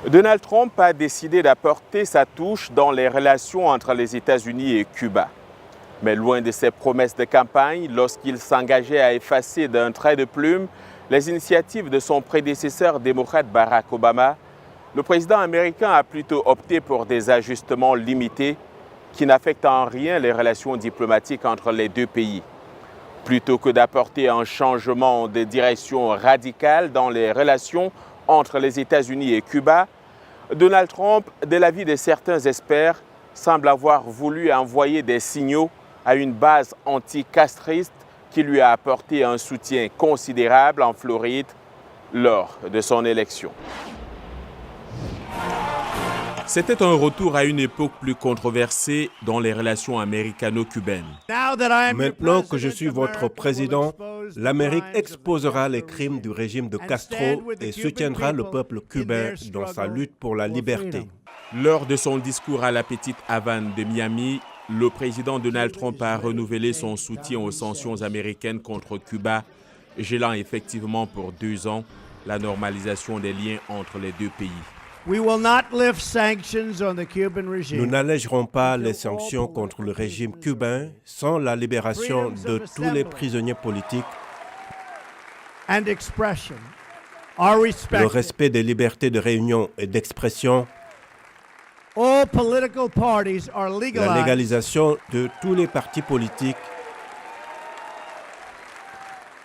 Donald Trump a décidé d'apporter sa touche dans les relations entre les États-Unis et Cuba. Mais loin de ses promesses de campagne, lorsqu'il s'engageait à effacer d'un trait de plume les initiatives de son prédécesseur démocrate Barack Obama, le président américain a plutôt opté pour des ajustements limités qui n'affectent en rien les relations diplomatiques entre les deux pays. Plutôt que d'apporter un changement de direction radical dans les relations entre les États-Unis et Cuba, Donald Trump, de l'avis de certains experts, semble avoir voulu envoyer des signaux à une base anticastriste qui lui a apporté un soutien considérable en Floride lors de son élection. C'était un retour à une époque plus controversée dans les relations américano-cubaines. Maintenant que je suis votre président, l'Amérique exposera les crimes du régime de Castro et soutiendra le peuple cubain dans sa lutte pour la liberté. Lors de son discours à la petite Havane de Miami, le président Donald Trump a renouvelé son soutien aux sanctions américaines contre Cuba, gelant effectivement pour 2 ans la normalisation des liens entre les deux pays. Nous n'allégerons pas les sanctions contre le régime cubain sans la libération de tous les prisonniers politiques, le respect des libertés de réunion et d'expression, la légalisation de tous les partis politiques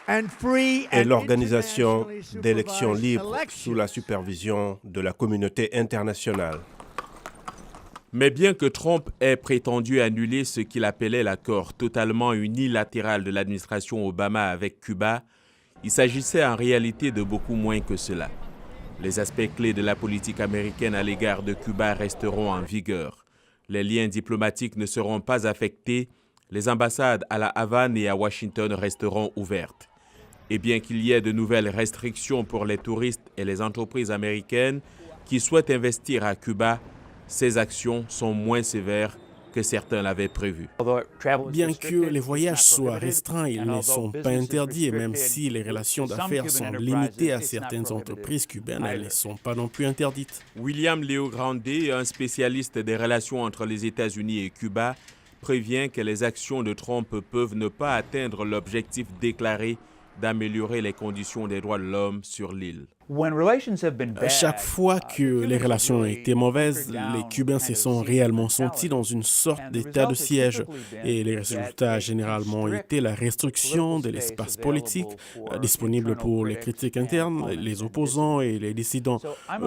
et l'organisation d'élections libres sous la supervision de la communauté internationale. Mais bien que Trump ait prétendu annuler ce qu'il appelait l'accord totalement unilatéral de l'administration Obama avec Cuba, il s'agissait en réalité de beaucoup moins que cela. Les aspects clés de la politique américaine à l'égard de Cuba resteront en vigueur. Les liens diplomatiques ne seront pas affectés, les ambassades à La Havane et à Washington resteront ouvertes. Et bien qu'il y ait de nouvelles restrictions pour les touristes et les entreprises américaines qui souhaitent investir à Cuba, ces actions sont moins sévères que certains l'avaient prévu. Bien que les voyages soient restreints, ils ne sont pas interdits et même si les relations d'affaires sont limitées à certaines entreprises cubaines, elles ne sont pas non plus interdites. William Leo Grande, un spécialiste des relations entre les États-Unis et Cuba, prévient que les actions de Trump peuvent ne pas atteindre l'objectif déclaré d'améliorer les conditions des droits de l'homme sur l'île. Chaque fois que les relations ont été mauvaises, les Cubains se sont réellement sentis dans une sorte d'état de siège. Et les résultats généralement ont été la restriction de l'espace politique disponible pour les critiques internes, les opposants et les dissidents.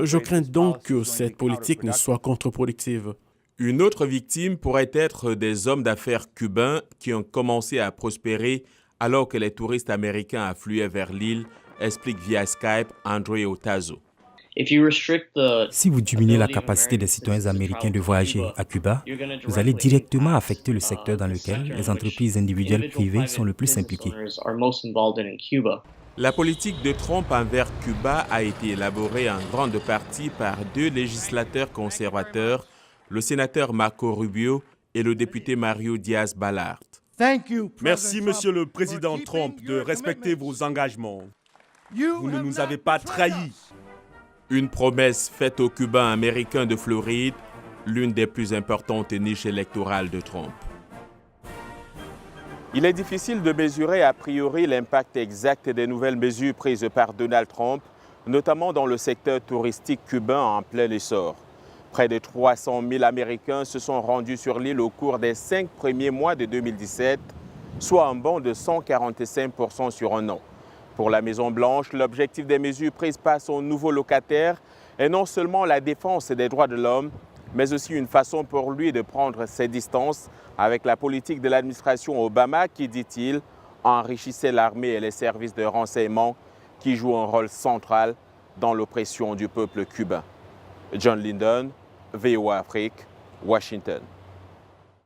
Je crains donc que cette politique ne soit contre-productive. Une autre victime pourrait être des hommes d'affaires cubains qui ont commencé à prospérer alors que les touristes américains affluaient vers l'île, explique via Skype André Otazo. Si vous diminuez la capacité des citoyens américains de voyager à Cuba, vous allez directement affecter le secteur dans lequel les entreprises individuelles privées sont le plus impliquées. La politique de Trump envers Cuba a été élaborée en grande partie par 2 législateurs conservateurs, le sénateur Marco Rubio et le député Mario Diaz-Balart. Merci, Monsieur le Président Trump, de respecter vos engagements. Vous ne nous avez pas trahis. Une promesse faite aux Cubains américains de Floride, l'une des plus importantes niches électorales de Trump. Il est difficile de mesurer a priori l'impact exact des nouvelles mesures prises par Donald Trump, notamment dans le secteur touristique cubain en plein essor. Près de 300 000 Américains se sont rendus sur l'île au cours des 5 premiers mois de 2017, soit un bond de 145% sur un an. Pour la Maison-Blanche, l'objectif des mesures prises par son nouveau locataire est non seulement la défense des droits de l'homme, mais aussi une façon pour lui de prendre ses distances avec la politique de l'administration Obama qui, dit-il, enrichissait l'armée et les services de renseignement qui jouent un rôle central dans l'oppression du peuple cubain. John Linden, VOA Afrique, Washington.